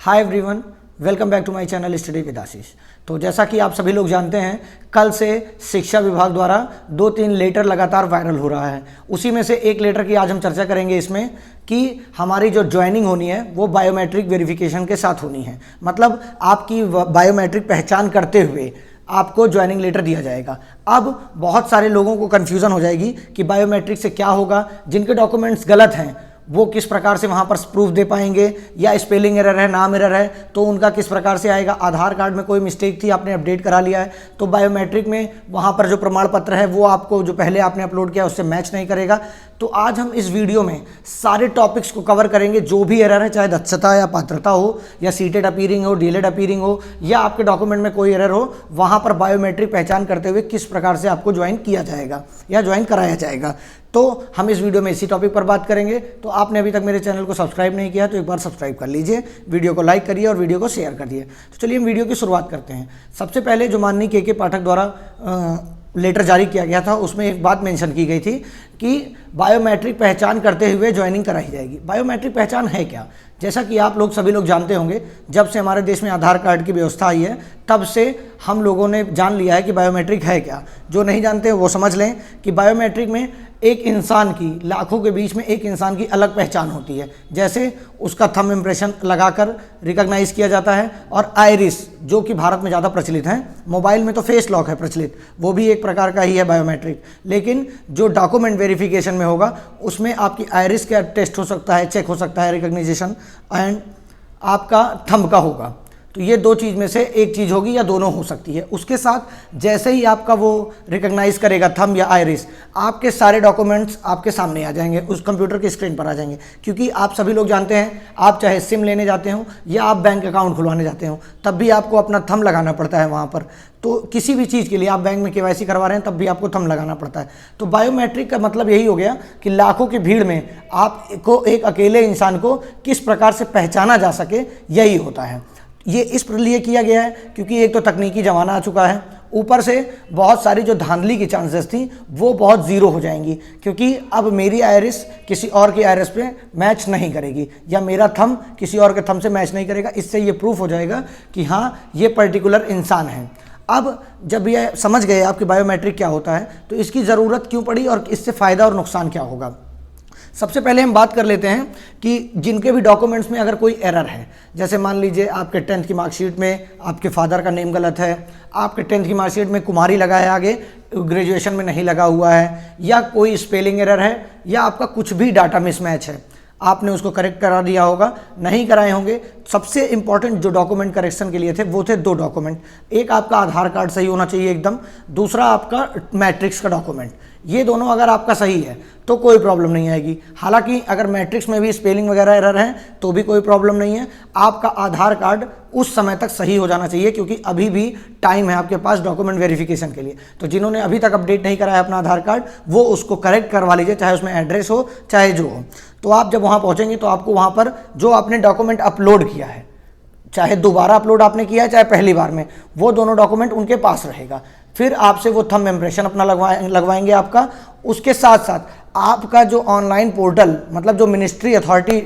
Hi everyone, welcome back to my channel study with Ashish. तो जैसा कि आप सभी लोग जानते हैं, कल से शिक्षा विभाग द्वारा 2-3 लेटर लगातार वायरल हो रहा है। उसी में से एक लेटर की आज हम चर्चा करेंगे इसमें कि हमारी जो ज्वाइनिंग होनी है वो बायोमेट्रिक वेरिफिकेशन के साथ होनी है। मतलब आपकी बायोमेट्रिक पहचान करते हुए आपको ज्वाइनिंग लेटर दिया जाएगा। अब बहुत सारे लोगों को कन्फ्यूज़न हो जाएगी कि बायोमेट्रिक से क्या होगा, जिनके डॉक्यूमेंट्स गलत हैं वो किस प्रकार से वहाँ पर प्रूफ दे पाएंगे, या स्पेलिंग एरर है, नाम एरर है तो उनका किस प्रकार से आएगा। आधार कार्ड में कोई मिस्टेक थी, आपने अपडेट करा लिया है तो बायोमेट्रिक में वहाँ पर जो प्रमाण पत्र है वो आपको जो पहले आपने अपलोड किया उससे मैच नहीं करेगा। तो आज हम इस वीडियो में सारे टॉपिक्स को कवर करेंगे, जो भी एरर है, चाहे दक्षता या पात्रता हो, या सीटेड अपीयरिंग हो, डीलेड अपीयरिंग हो, या आपके डॉक्यूमेंट में कोई एरर हो, वहाँ पर बायोमेट्रिक पहचान करते हुए किस प्रकार से आपको ज्वाइन किया जाएगा या ज्वाइन कराया जाएगा। तो हम इस वीडियो में इसी टॉपिक पर बात करेंगे। तो आपने अभी तक मेरे चैनल को सब्सक्राइब नहीं किया तो एक बार सब्सक्राइब कर लीजिए, वीडियो को लाइक करिए और वीडियो को शेयर करिए। तो चलिए हम वीडियो की शुरुआत करते हैं। सबसे पहले जो माननीय के पाठक द्वारा लेटर जारी किया गया था उसमें एक बात मेंशन की गई थी कि बायोमेट्रिक पहचान करते हुए ज्वाइनिंग कराई जाएगी। बायोमेट्रिक पहचान है क्या? जैसा कि आप लोग सभी लोग जानते होंगे, जब से हमारे देश में आधार कार्ड की व्यवस्था आई है तब से हम लोगों ने जान लिया है कि बायोमेट्रिक है क्या। जो नहीं जानते वो समझ लें कि बायोमेट्रिक में एक इंसान की, लाखों के बीच में एक इंसान की अलग पहचान होती है। जैसे उसका थंब इम्प्रेशन लगाकर रिकॉग्नाइज किया जाता है, और आइरिस जो कि भारत में ज़्यादा प्रचलित है, मोबाइल में तो फेस लॉक है प्रचलित, वो भी एक प्रकार का ही है बायोमेट्रिक। लेकिन जो डॉक्यूमेंट वेरिफिकेशन में होगा उसमें आपकी आइरिस का टेस्ट हो सकता है, चेक हो सकता है, रिकॉग्निशन, एंड आपका थंब का होगा। तो ये दो चीज़ में से एक चीज़ होगी या दोनों हो सकती है। उसके साथ जैसे ही आपका वो रिकॉग्नाइज करेगा थंब या आइरिस, आपके सारे डॉक्यूमेंट्स आपके सामने आ जाएंगे, उस कंप्यूटर की स्क्रीन पर आ जाएंगे। क्योंकि आप सभी लोग जानते हैं, आप चाहे सिम लेने जाते हो या आप बैंक अकाउंट खुलवाने जाते हो तब भी आपको अपना थंब लगाना पड़ता है वहाँ पर। तो किसी भी चीज़ के लिए आप बैंक में केवाईसी करवा रहे हैं तब भी आपको थंब लगाना पड़ता है। तो बायोमेट्रिक का मतलब यही हो गया कि लाखों की भीड़ में आपको एक अकेले इंसान को किस प्रकार से पहचाना जा सके, यही होता है। ये इस लिए किया गया है क्योंकि एक तो तकनीकी ज़माना आ चुका है, ऊपर से बहुत सारी जो धांधली की चांसेस थी वो बहुत ज़ीरो हो जाएंगी। क्योंकि अब मेरी आइरिस किसी और की आइरिस पे मैच नहीं करेगी, या मेरा थंब किसी और के थंब से मैच नहीं करेगा। इससे ये प्रूफ हो जाएगा कि हाँ ये पर्टिकुलर इंसान है। अब जब ये समझ गए आपकी बायोमेट्रिक क्या होता है तो इसकी ज़रूरत क्यों पड़ी और इससे फ़ायदा और नुकसान क्या होगा। सबसे पहले हम बात कर लेते हैं कि जिनके भी डॉक्यूमेंट्स में अगर कोई एरर है, जैसे मान लीजिए आपके 10th की मार्कशीट में आपके फादर का नेम गलत है, आपके 10th की मार्कशीट में कुमारी लगा है, आगे ग्रेजुएशन में नहीं लगा हुआ है, या कोई स्पेलिंग एरर है, या आपका कुछ भी डाटा मिसमैच है, आपने उसको करेक्ट करा दिया होगा, नहीं कराए होंगे। सबसे इंपॉर्टेंट जो डॉक्यूमेंट करेक्शन के लिए थे वो थे 2 डॉक्यूमेंट। एक आपका आधार कार्ड सही होना चाहिए एकदम, दूसरा आपका मैट्रिक्स का डॉक्यूमेंट। ये दोनों अगर आपका सही है तो कोई प्रॉब्लम नहीं आएगी। हालांकि अगर मैट्रिक्स में भी स्पेलिंग वगैरह एरर है तो भी कोई प्रॉब्लम नहीं है। आपका आधार कार्ड उस समय तक सही हो जाना चाहिए क्योंकि अभी भी टाइम है आपके पास डॉक्यूमेंट वेरिफिकेशन के लिए। तो जिन्होंने अभी तक अपडेट नहीं कराया अपना आधार कार्ड, वो उसको करेक्ट करवा लीजिए, चाहे उसमें एड्रेस हो चाहे जो हो। तो आप जब वहाँ पहुँचेंगे तो आपको वहाँ पर जो आपने डॉक्यूमेंट अपलोड किया है, चाहे दोबारा अपलोड आपने किया है चाहे पहली बार में, वो दोनों डॉक्यूमेंट उनके पास रहेगा। फिर आपसे वो थंब इम्प्रेशन अपना लगवाएंगे आपका। उसके साथ साथ आपका जो ऑनलाइन पोर्टल, मतलब जो मिनिस्ट्री अथॉरिटी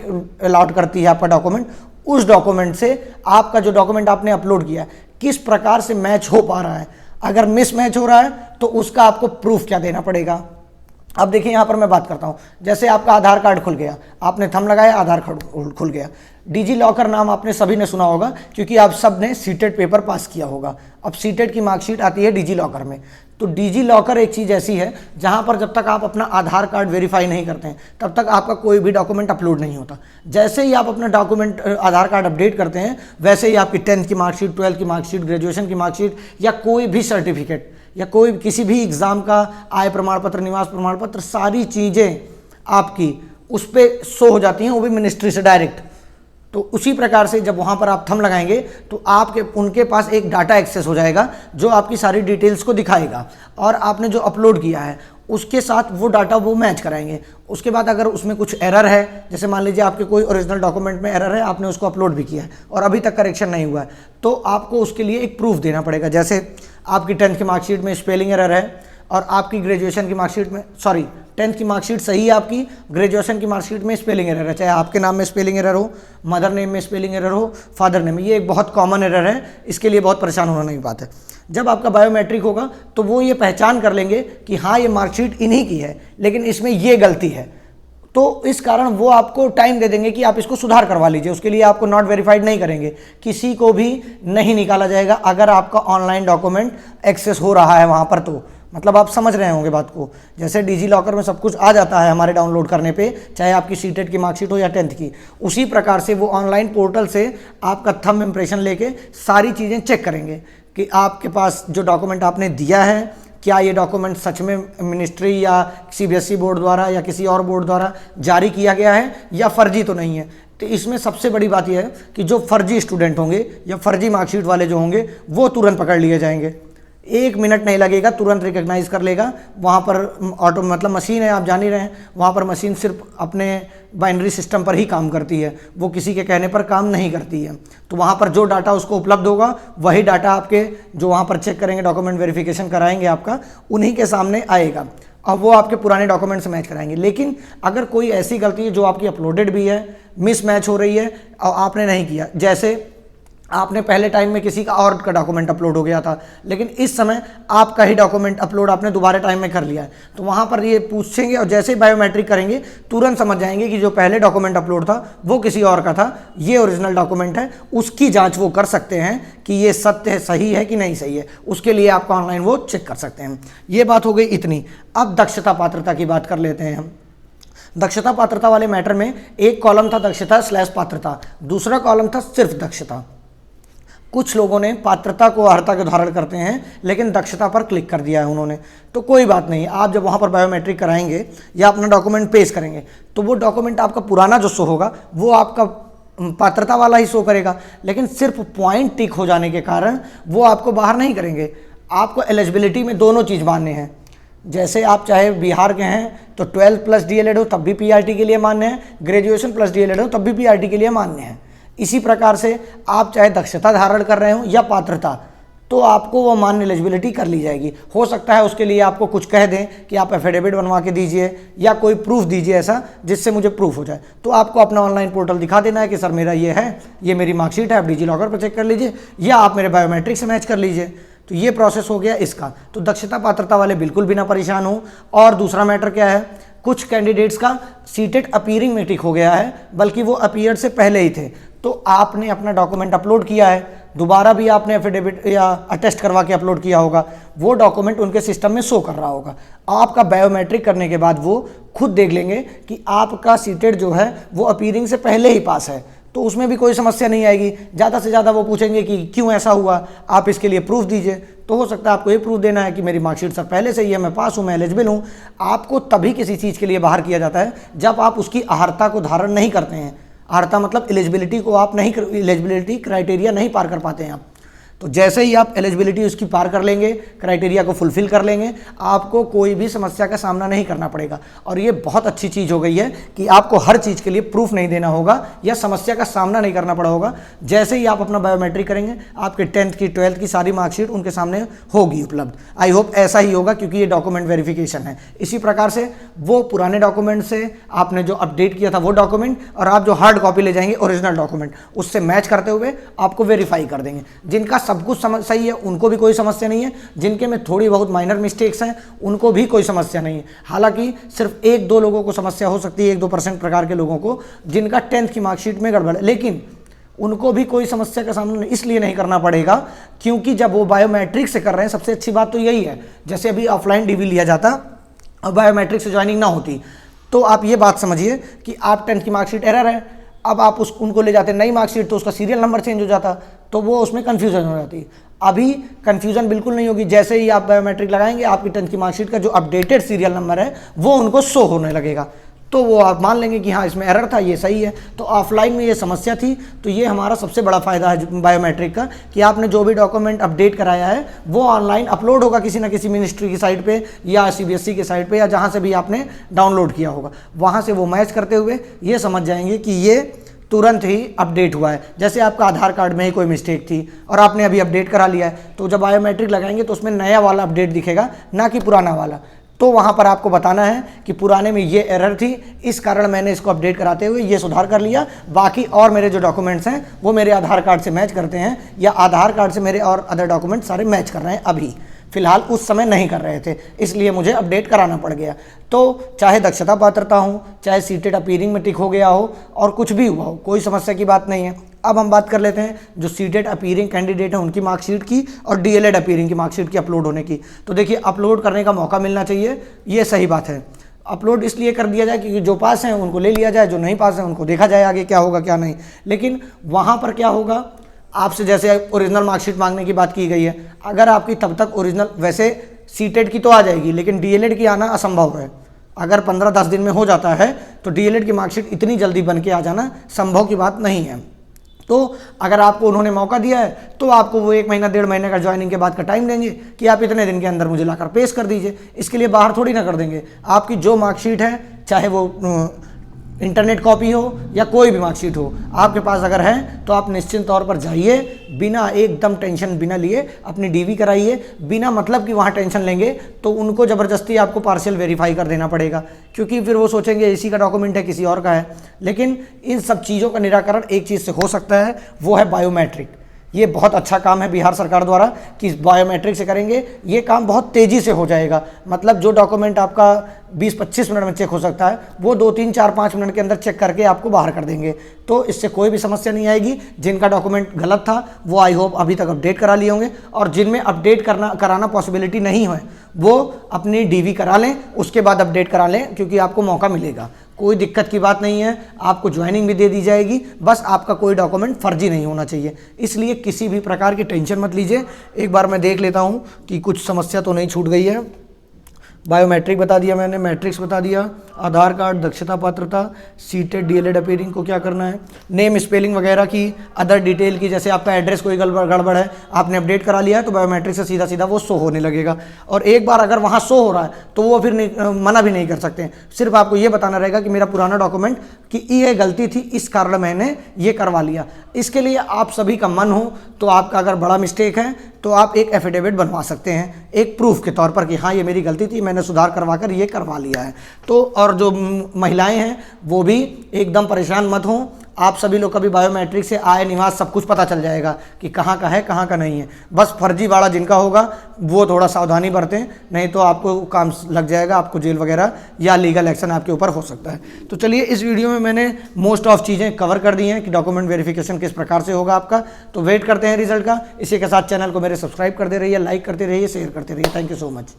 अलॉट करती है आपका डॉक्यूमेंट, उस डॉक्यूमेंट से आपका जो डॉक्यूमेंट आपने अपलोड किया है किस प्रकार से मैच हो पा रहा है। अगर मिसमैच हो रहा है तो उसका आपको प्रूफ क्या देना पड़ेगा। अब देखिए यहाँ पर मैं बात करता हूँ, जैसे आपका आधार कार्ड खुल गया, आपने थंब लगाया, आधार कार्ड खुल गया। डिजी लॉकर नाम आपने सभी ने सुना होगा क्योंकि आप सब ने सीटेड पेपर पास किया होगा। अब सीटेड की मार्कशीट आती है डिजी लॉकर में। तो डिजी लॉकर एक चीज़ ऐसी है जहाँ पर जब तक आप अपना आधार कार्ड वेरीफाई नहीं करते हैं तब तक आपका कोई भी डॉक्यूमेंट अपलोड नहीं होता। जैसे ही आप अपना डॉक्यूमेंट आधार कार्ड अपडेट करते हैं वैसे ही आपकी 10th की मार्कशीट, 12th की मार्कशीट, ग्रेजुएशन की मार्कशीट, या कोई भी सर्टिफिकेट, या कोई किसी भी एग्ज़ाम का आय प्रमाण पत्र, निवास प्रमाण पत्र, सारी चीज़ें आपकी उस पर शो हो जाती हैं, वो भी मिनिस्ट्री से डायरेक्ट। तो उसी प्रकार से जब वहाँ पर आप थंब लगाएंगे तो आपके उनके पास एक डाटा एक्सेस हो जाएगा जो आपकी सारी डिटेल्स को दिखाएगा, और आपने जो अपलोड किया है उसके साथ वो डाटा वो मैच कराएंगे। उसके बाद अगर उसमें कुछ एरर है, जैसे मान लीजिए आपके कोई ओरिजिनल डॉक्यूमेंट में एरर है, आपने उसको अपलोड भी किया है और अभी तक करेक्शन नहीं हुआ है, तो आपको उसके लिए एक प्रूफ देना पड़ेगा। जैसे आपकी 10th की मार्कशीट में स्पेलिंग एरर है और आपकी ग्रेजुएशन की मार्कशीट में, सॉरी 10th की मार्कशीट सही है आपकी, ग्रेजुएशन की मार्कशीट में स्पेलिंग एरर है, चाहे आपके नाम में स्पेलिंग एरर हो, मदर नेम में स्पेलिंग एरर हो, फादर नेम में, ये एक बहुत कॉमन एरर है, इसके लिए बहुत परेशान होने की बात है। जब आपका बायोमेट्रिक होगा तो वो ये पहचान कर लेंगे कि हाँ ये मार्कशीट इन्हीं की है, लेकिन इसमें ये गलती है, तो इस कारण वो आपको टाइम दे देंगे कि आप इसको सुधार करवा लीजिए। उसके लिए आपको नॉट वेरीफाइड नहीं करेंगे, किसी को भी नहीं निकाला जाएगा अगर आपका ऑनलाइन डॉक्यूमेंट एक्सेस हो रहा है वहाँ पर। तो मतलब आप समझ रहे होंगे बात को, जैसे डिजी लॉकर में सब कुछ आ जाता है हमारे डाउनलोड करने पे, चाहे आपकी सीटेट की मार्कशीट हो या 10th की, उसी प्रकार से वो ऑनलाइन पोर्टल से आपका थंब इम्प्रेशन लेके सारी चीज़ें चेक करेंगे कि आपके पास जो डॉक्यूमेंट आपने दिया है क्या ये डॉक्यूमेंट सच में मिनिस्ट्री या सीबीएसई बोर्ड द्वारा या किसी और बोर्ड द्वारा जारी किया गया है या फर्जी तो नहीं है। तो इसमें सबसे बड़ी बात यह है कि जो फर्जी स्टूडेंट होंगे या फर्जी मार्कशीट वाले जो होंगे वो तुरंत पकड़ लिए जाएंगे, 1 मिनट नहीं लगेगा, तुरंत रिकग्नाइज कर लेगा। वहाँ पर ऑटो मतलब मशीन है, आप जान ही रहे हैं, वहाँ पर मशीन सिर्फ अपने बाइनरी सिस्टम पर ही काम करती है, वो किसी के कहने पर काम नहीं करती है। तो वहाँ पर जो डाटा उसको उपलब्ध होगा वही डाटा आपके जो वहाँ पर चेक करेंगे, डॉक्यूमेंट वेरिफिकेशन कराएंगे आपका, उन्हीं के सामने आएगा और वो आपके पुराने डॉक्यूमेंट से मैच कराएंगे। लेकिन अगर कोई ऐसी गलती है जो आपकी अपलोडेड भी है, मिसमैच हो रही है और आपने नहीं किया, जैसे आपने पहले टाइम में किसी का और का डॉक्यूमेंट अपलोड हो गया था, लेकिन इस समय आपका ही डॉक्यूमेंट अपलोड आपने दोबारा टाइम में कर लिया है, तो वहाँ पर ये पूछेंगे और जैसे ही बायोमेट्रिक करेंगे तुरंत समझ जाएंगे कि जो पहले डॉक्यूमेंट अपलोड था वो किसी और का था, ये ओरिजिनल डॉक्यूमेंट है। उसकी जाँच वो कर सकते हैं कि ये सत्य है, सही है कि नहीं सही है, उसके लिए आपका ऑनलाइन वो चेक कर सकते हैं। ये बात हो गई इतनी। अब दक्षता पात्रता की बात कर लेते हैं हम। दक्षता पात्रता वाले मैटर में एक कॉलम था दक्षता / पात्रता, दूसरा कॉलम था सिर्फ दक्षता। कुछ लोगों ने पात्रता को अर्हता के उदाहरण करते हैं लेकिन दक्षता पर क्लिक कर दिया है उन्होंने, तो कोई बात नहीं, आप जब वहाँ पर बायोमेट्रिक कराएंगे या अपना डॉक्यूमेंट पेश करेंगे तो वो डॉक्यूमेंट आपका पुराना जो शो होगा वो आपका पात्रता वाला ही शो करेगा, लेकिन सिर्फ पॉइंट टिक हो जाने के कारण वो आपको बाहर नहीं करेंगे। आपको एलिजिबिलिटी में दोनों चीज़ मानने हैं, जैसे आप चाहे बिहार के हैं तो 12 प्लस DLED हो तब भी PRT के लिए मान्य है, ग्रेजुएशन प्लस DLED हो तब भी PRT के लिए मान्य है। इसी प्रकार से आप चाहे दक्षता धारण कर रहे हो या पात्रता, तो आपको वो मान्य एलिजिबिलिटी कर ली जाएगी। हो सकता है उसके लिए आपको कुछ कह दें कि आप एफिडेविट बनवा के दीजिए या कोई प्रूफ दीजिए ऐसा जिससे मुझे प्रूफ हो जाए, तो आपको अपना ऑनलाइन पोर्टल दिखा देना है कि सर मेरा ये है, ये मेरी मार्कशीट है, आप डिजी लॉकर पर चेक कर लीजिए या आप मेरे बायोमेट्रिक से मैच कर लीजिए। तो ये प्रोसेस हो गया इसका। तो दक्षता पात्रता वाले बिल्कुल भी ना परेशान हो। और दूसरा मैटर क्या है, कुछ कैंडिडेट्स का सीटेट अपीयरिंग में टिक हो गया है, बल्कि वो अपीयर से पहले ही थे, तो आपने अपना डॉक्यूमेंट अपलोड किया है, दोबारा भी आपने एफिडेविट या अटेस्ट करवा के अपलोड किया होगा, वो डॉक्यूमेंट उनके सिस्टम में शो कर रहा होगा। आपका बायोमेट्रिक करने के बाद वो खुद देख लेंगे कि आपका सीटेट जो है वो अपीयरिंग से पहले ही पास है, तो उसमें भी कोई समस्या नहीं आएगी। ज़्यादा से ज़्यादा वो पूछेंगे कि क्यों ऐसा हुआ, आप इसके लिए प्रूफ दीजिए, तो हो सकता है आपको ये प्रूफ देना है कि मेरी मार्कशीट सर पहले से ही है, मैं पास हूँ, मैं एलिजिबल हूँ। आपको तभी किसी चीज़ के लिए बाहर किया जाता है जब आप उसकी अर्हता को धारण नहीं करते हैं। अर्हता मतलब एलिजिबिलिटी को आप नहीं, एलिजिबिलिटी क्राइटेरिया नहीं पार कर पाते हैं आप। तो जैसे ही आप एलिजिबिलिटी उसकी पार कर लेंगे, क्राइटेरिया को फुलफिल कर लेंगे, आपको कोई भी समस्या का सामना नहीं करना पड़ेगा। और ये बहुत अच्छी चीज़ हो गई है कि आपको हर चीज़ के लिए प्रूफ नहीं देना होगा या समस्या का सामना नहीं करना पड़ा होगा। जैसे ही आप अपना बायोमेट्रिक करेंगे, आपके 10th की 12th की सारी मार्कशीट उनके सामने होगी उपलब्ध। आई होप ऐसा ही होगा, क्योंकि ये डॉक्यूमेंट वेरिफिकेशन है। इसी प्रकार से वो पुराने डॉक्यूमेंट से आपने जो अपडेट किया था वो डॉक्यूमेंट और आप जो हार्ड कॉपी ले जाएंगे ओरिजिनल डॉक्यूमेंट, उससे मैच करते हुए आपको वेरीफाई कर देंगे। जिनका सब कुछ सही है उनको भी कोई समस्या नहीं है, जिनके में थोड़ी बहुत माइनर मिस्टेक्स हैं उनको भी कोई समस्या नहीं है। हालांकि सिर्फ 1-2 लोगों को समस्या हो सकती है, 1-2% प्रकार के लोगों को जिनका 10th की मार्कशीट में गड़बड़ है, लेकिन उनको भी कोई समस्या का सामना इसलिए नहीं करना पड़ेगा क्योंकि जब वो बायोमेट्रिक से कर रहे हैं, सबसे अच्छी बात तो यही है। जैसे अभी ऑफलाइन DV लिया जाता और बायोमेट्रिक से ज्वाइनिंग ना होती, तो आप ये बात समझिए कि आप 10th की मार्कशीट एरर है, अब आप उनको ले जाते नई मार्कशीट तो उसका सीरियल नंबर चेंज हो जाता, तो वो उसमें कन्फ्यूजन हो जाती। अभी कन्फ्यूजन बिल्कुल नहीं होगी। जैसे ही आप बायोमेट्रिक लगाएंगे, आपकी 10th की मार्कशीट का जो अपडेटेड सीरियल नंबर है वो उनको शो होने लगेगा, तो वो आप मान लेंगे कि हाँ इसमें एरर था, ये सही है। तो ऑफलाइन में ये समस्या थी, तो ये हमारा सबसे बड़ा फ़ायदा है बायोमेट्रिक का कि आपने जो भी डॉक्यूमेंट अपडेट कराया है वो ऑनलाइन अपलोड होगा किसी न किसी मिनिस्ट्री की साइट पे या CBSE की साइट पे या जहाँ से भी आपने डाउनलोड किया होगा, वहाँ से वो मैच करते हुए ये समझ जाएंगे कि ये तुरंत ही अपडेट हुआ है। जैसे आपका आधार कार्ड में ही कोई मिस्टेक थी और आपने अभी अपडेट करा लिया है, तो जब बायोमेट्रिक लगाएंगे तो उसमें नया वाला अपडेट दिखेगा, ना कि पुराना वाला। तो वहाँ पर आपको बताना है कि पुराने में ये एरर थी, इस कारण मैंने इसको अपडेट कराते हुए ये सुधार कर लिया। बाकी और मेरे जो डॉक्यूमेंट्स हैं वो मेरे आधार कार्ड से मैच करते हैं, या आधार कार्ड से मेरे और अदर डॉक्यूमेंट सारे मैच कर रहे हैं। अभी फिलहाल उस समय नहीं कर रहे थे, इसलिए मुझे अपडेट कराना पड़ गया। तो चाहे दक्षता पात्रता हो, चाहे सीटेड अपीयरिंग में टिक हो गया हो, और कुछ भी हुआ हो, कोई समस्या की बात नहीं है। अब हम बात कर लेते हैं जो सीटेड अपीयरिंग कैंडिडेट है उनकी मार्कशीट की और डीएलएड अपीयरिंग की मार्कशीट की अपलोड होने की। तो देखिए, अपलोड करने का मौका मिलना चाहिए, ये सही बात है। अपलोड इसलिए कर दिया जाए क्योंकि जो पास हैं उनको ले लिया जाए, जो नहीं पास हैं उनको देखा जाए आगे क्या होगा क्या नहीं। लेकिन वहाँ पर क्या होगा, आपसे जैसे ओरिजिनल मार्कशीट मांगने की बात की गई है, अगर आपकी तब तक ओरिजिनल, वैसे सीटेड की तो आ जाएगी लेकिन डीएलएड की आना असंभव है। अगर 15-10 दिन में हो जाता है तो डीएलएड की मार्कशीट इतनी जल्दी बन के आ जाना संभव की बात नहीं है। तो अगर आपको उन्होंने मौका दिया है तो आपको वो 1 महीना 1.5 महीने का ज्वाइनिंग के बाद का टाइम देंगे कि आप इतने दिन के अंदर मुझे लाकर पेश कर दीजिए। इसके लिए बाहर थोड़ी ना कर देंगे। आपकी जो मार्कशीट है, चाहे वो इंटरनेट कॉपी हो या कोई भी मार्कशीट हो, आपके पास अगर है तो आप निश्चित तौर पर जाइए, बिना एकदम टेंशन बिना लिए अपनी डीवी कराइए। बिना मतलब कि वहाँ टेंशन लेंगे तो उनको ज़बरदस्ती आपको पार्शियल वेरीफाई कर देना पड़ेगा, क्योंकि फिर वो सोचेंगे इसी का डॉक्यूमेंट है, किसी और का है। लेकिन इन सब चीज़ों का निराकरण एक चीज़ से हो सकता है, वो है बायोमेट्रिक। ये बहुत अच्छा काम है बिहार सरकार द्वारा कि बायोमेट्रिक से करेंगे, ये काम बहुत तेज़ी से हो जाएगा। मतलब जो डॉक्यूमेंट आपका 20-25 मिनट में चेक हो सकता है, वो 2-3-4-5 मिनट के अंदर चेक करके आपको बाहर कर देंगे। तो इससे कोई भी समस्या नहीं आएगी। जिनका डॉक्यूमेंट गलत था वो आई होप अभी तक अपडेट करा लिए होंगे, और जिनमें अपडेट कराना पॉसिबिलिटी नहीं है वो अपनी डीवी करा लें, उसके बाद अपडेट करा लें, क्योंकि आपको मौका मिलेगा। कोई दिक्कत की बात नहीं है, आपको ज्वाइनिंग भी दे दी जाएगी। बस आपका कोई डॉक्यूमेंट फर्जी नहीं होना चाहिए, इसलिए किसी भी प्रकार की टेंशन मत लीजिए। एक बार मैं देख लेता हूँ कि कुछ समस्या तो नहीं छूट गई है। बायोमेट्रिक बता दिया मैंने, मैट्रिक्स बता दिया, आधार कार्ड, दक्षता पात्रता, सीटेड डीएलएड अपीयरिंग को क्या करना है, नेम स्पेलिंग वगैरह की, अदर डिटेल की, जैसे आपका एड्रेस कोई गड़बड़ है, आपने अपडेट करा लिया है तो बायोमेट्रिक से सीधा सीधा वो शो होने लगेगा। और एक बार अगर वहाँ शो हो रहा है तो वो फिर मना भी नहीं कर सकते। सिर्फ आपको ये बताना रहेगा कि मेरा पुराना डॉक्यूमेंट की ये गलती थी, इस कारण मैंने ये करवा लिया। इसके लिए आप सभी का मन हो तो आपका अगर बड़ा मिस्टेक है तो आप एक एफिडेविट बनवा सकते हैं, एक प्रूफ के तौर पर कि हाँ ये मेरी गलती थी, मैंने सुधार करवा कर ये करवा लिया है। तो और जो महिलाएं हैं वो भी एकदम परेशान मत हों। आप सभी लोग का भी बायोमेट्रिक से आय, निवास सब कुछ पता चल जाएगा कि कहाँ का है कहाँ का नहीं है। बस फर्जीवाड़ा जिनका होगा वो थोड़ा सावधानी बरतें, नहीं तो आपको काम लग जाएगा, आपको जेल वगैरह या लीगल एक्शन आपके ऊपर हो सकता है। तो चलिए, इस वीडियो में मैंने मोस्ट ऑफ चीज़ें कवर कर दी हैं कि डॉक्यूमेंट वेरिफिकेशन किस प्रकार से होगा आपका। तो वेट करते हैं रिजल्ट का। इसी के साथ चैनल को मेरे सब्सक्राइब कर दे रहिए, लाइक करते रहिए, शेयर करते रहिए। Thank you so much.